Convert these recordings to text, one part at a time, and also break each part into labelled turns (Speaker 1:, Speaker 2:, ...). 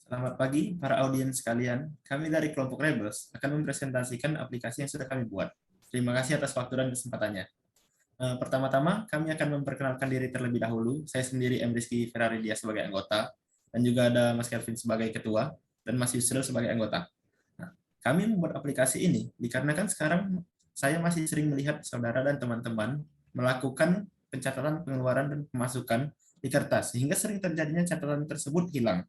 Speaker 1: Selamat pagi, para audiens sekalian. Kami dari kelompok Rebels akan mempresentasikan aplikasi yang sudah kami buat. Terima kasih atas waktu dan kesempatannya. Pertama-tama, kami akan memperkenalkan diri terlebih dahulu. Saya sendiri M. Rizky Ferrari dia sebagai anggota, dan juga ada Mas Kelvin sebagai ketua, dan Mas Yusril sebagai anggota. Nah, kami membuat aplikasi ini dikarenakan sekarang saya masih sering melihat saudara dan teman-teman melakukan pencatatan pengeluaran dan pemasukan di kertas, sehingga sering terjadinya catatan tersebut hilang.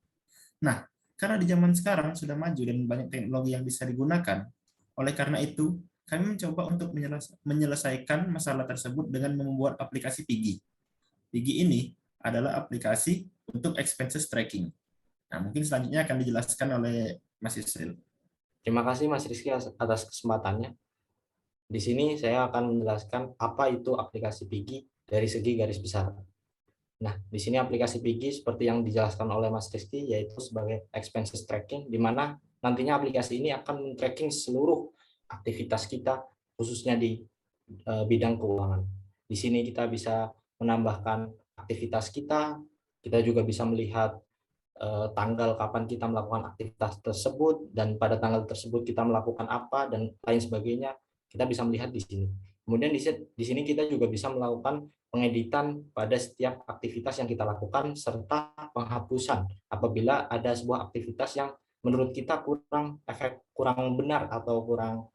Speaker 1: Nah, karena di zaman sekarang sudah maju dan banyak teknologi yang bisa digunakan, oleh karena itu, kami mencoba untuk menyelesaikan masalah tersebut dengan membuat aplikasi Piggy. Piggy ini adalah aplikasi untuk expenses tracking. Nah, mungkin selanjutnya akan dijelaskan oleh Mas Yusril.
Speaker 2: Terima kasih Mas Rizky atas kesempatannya. Di sini saya akan menjelaskan apa itu aplikasi Piggy dari segi garis besar. Nah, di sini aplikasi Piggy seperti yang dijelaskan oleh Mas Rizky yaitu sebagai expenses tracking, di mana nantinya aplikasi ini akan men-tracking seluruh aktivitas kita khususnya di bidang keuangan. Di sini kita bisa menambahkan aktivitas kita juga bisa melihat tanggal kapan kita melakukan aktivitas tersebut dan pada tanggal tersebut kita melakukan apa dan lain sebagainya, kita bisa melihat di sini. Kemudian di sini kita juga bisa melakukan pengeditan pada setiap aktivitas yang kita lakukan serta penghapusan apabila ada sebuah aktivitas yang menurut kita kurang benar atau kurang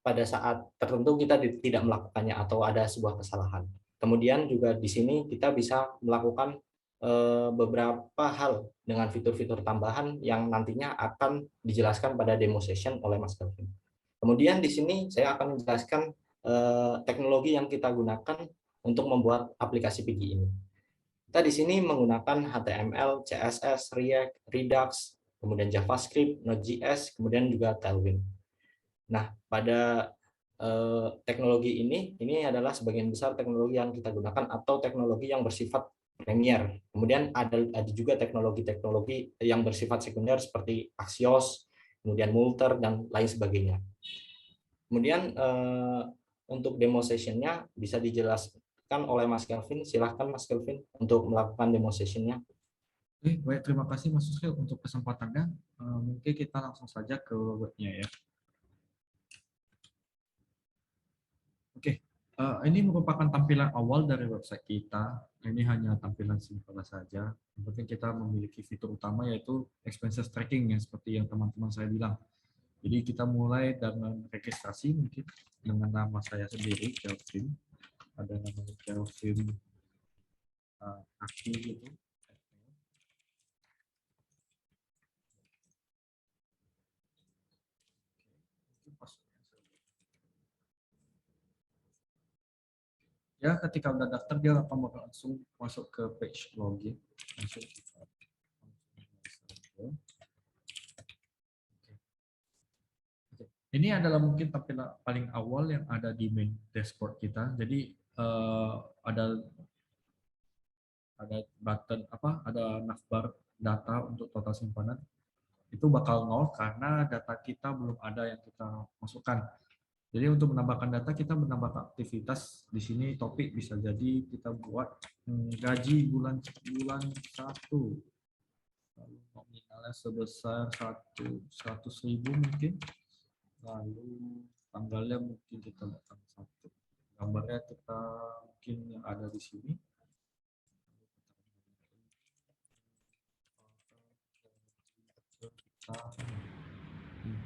Speaker 2: pada saat tertentu kita tidak melakukannya atau ada sebuah kesalahan. Kemudian juga di sini kita bisa melakukan beberapa hal dengan fitur-fitur tambahan yang nantinya akan dijelaskan pada demo session oleh Mas Kelvin. Kemudian di sini saya akan menjelaskan teknologi yang kita gunakan untuk membuat aplikasi Piggy ini. Kita di sini menggunakan HTML, CSS, React, Redux, kemudian JavaScript, Node.js, kemudian juga Tailwind. Nah, pada teknologi ini adalah sebagian besar teknologi yang kita gunakan atau teknologi yang bersifat Premier. Kemudian ada juga teknologi-teknologi yang bersifat sekunder seperti Axios, kemudian Multer, dan lain sebagainya. Kemudian untuk demo sessionnya bisa dijelaskan oleh Mas Kelvin. Silahkan Mas Kelvin untuk melakukan demo sessionnya.
Speaker 3: Oke, baik, terima kasih Mas Yusril untuk kesempatannya. Mungkin kita langsung saja ke webnya ya. Oke, ini merupakan tampilan awal dari website kita. Ini hanya tampilan simpel saja. Yang penting kita memiliki fitur utama yaitu expenses tracking yang seperti yang teman-teman saya bilang. Jadi kita mulai dengan registrasi mungkin dengan nama saya sendiri, Kelvin. Ada namanya Kelvin Aki gitu. Ya, ketika udah daftar dia akan langsung masuk ke page login. Langsung kita ini adalah mungkin tampilan paling awal yang ada di main dashboard kita. Jadi ada button ada navbar data untuk total simpanan. Itu bakal nol karena data kita belum ada yang kita masukkan. Jadi untuk menambahkan data kita menambahkan aktivitas di sini topik bisa jadi kita buat gaji bulan 1 lalu nominalnya sebesar 100.000 mungkin, lalu tanggalnya mungkin kita buat 1, gambarnya kita mungkin yang ada di sini.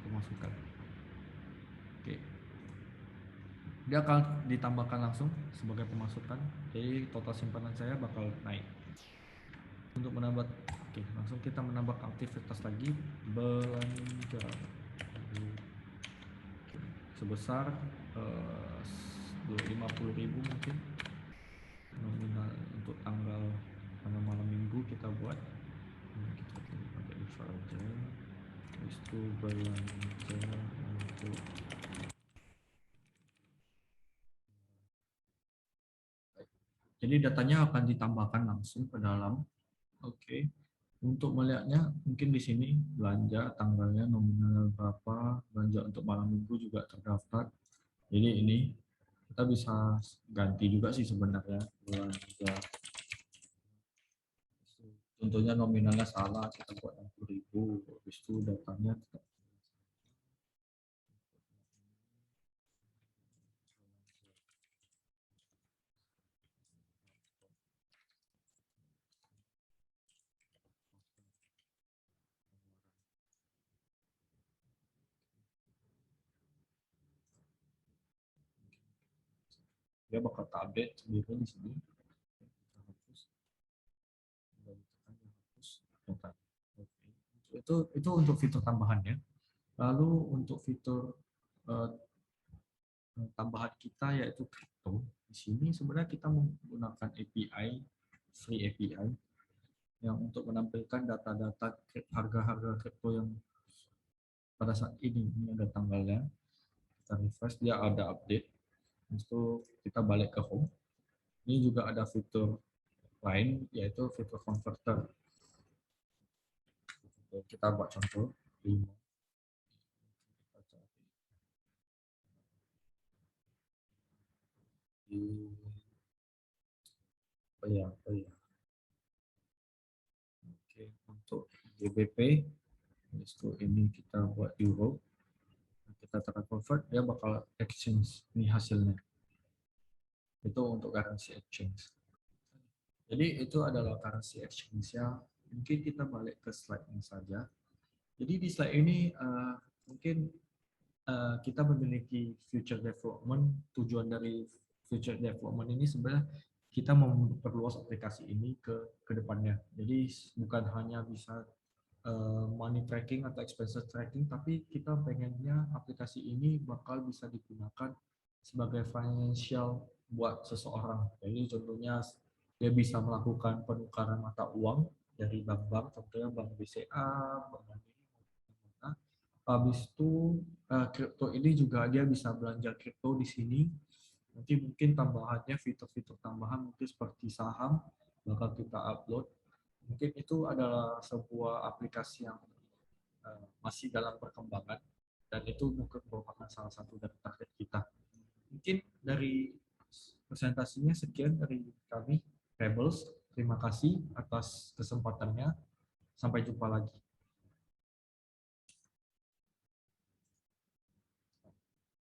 Speaker 3: Pemasukan. Oke. Dia akan ditambahkan langsung sebagai pemasukan. Jadi total simpanan saya bakal naik. Untuk menambah, oke, langsung kita menambah aktivitas lagi belanja sebesar 50.000 mungkin. Nominal untuk tanggal malam minggu kita buat. Kita pakai ini saja. Itu belanja untuk jadi datanya akan ditambahkan langsung ke dalam. Oke. Untuk melihatnya mungkin di sini belanja tanggalnya nominal berapa, belanja untuk malam minggu juga terdaftar. Jadi ini kita bisa ganti juga sih sebenarnya belanja. Contohnya nominalnya salah, kita buat 60.000. habis itu datanya tetap dia bakal update sendiri di sini. Kita hapus, dan tekan hapus data. Itu untuk fitur tambahannya. Lalu untuk fitur tambahan kita yaitu crypto. Di sini sebenarnya kita menggunakan API, free API yang untuk menampilkan data-data harga-harga kripto yang pada saat ini ada tanggalnya. Kita refresh, dia ada update. Itu kita balik ke home. Ini juga ada fitur lain yaitu fitur converter. Kita buat contoh 5. Apa ya? Oke, untuk GBP itu ini kita buat euro, kita tekan convert, dia bakal exchange. Ini hasilnya. Itu untuk currency exchange. Jadi itu adalah currency exchange-nya. Mungkin kita balik ke slide ini saja. Jadi di slide ini mungkin kita memiliki future development. Tujuan dari future development ini sebenarnya kita memperluas aplikasi ini ke depannya. Jadi bukan hanya bisa money tracking atau expenses tracking, tapi kita pengennya aplikasi ini bakal bisa digunakan sebagai financial buat seseorang. Jadi contohnya dia bisa melakukan penukaran mata uang dari bank-bank, contohnya bank BCA, bank Mandiri. Habis itu kripto ini juga dia bisa belanja kripto di sini. Nanti mungkin tambahannya fitur-fitur tambahan mungkin seperti saham bakal kita upload. Mungkin itu adalah sebuah aplikasi yang masih dalam perkembangan dan itu mungkin merupakan salah satu dari target kita. Mungkin dari presentasinya sekian dari kami, Rebels. Terima kasih atas kesempatannya. Sampai jumpa lagi.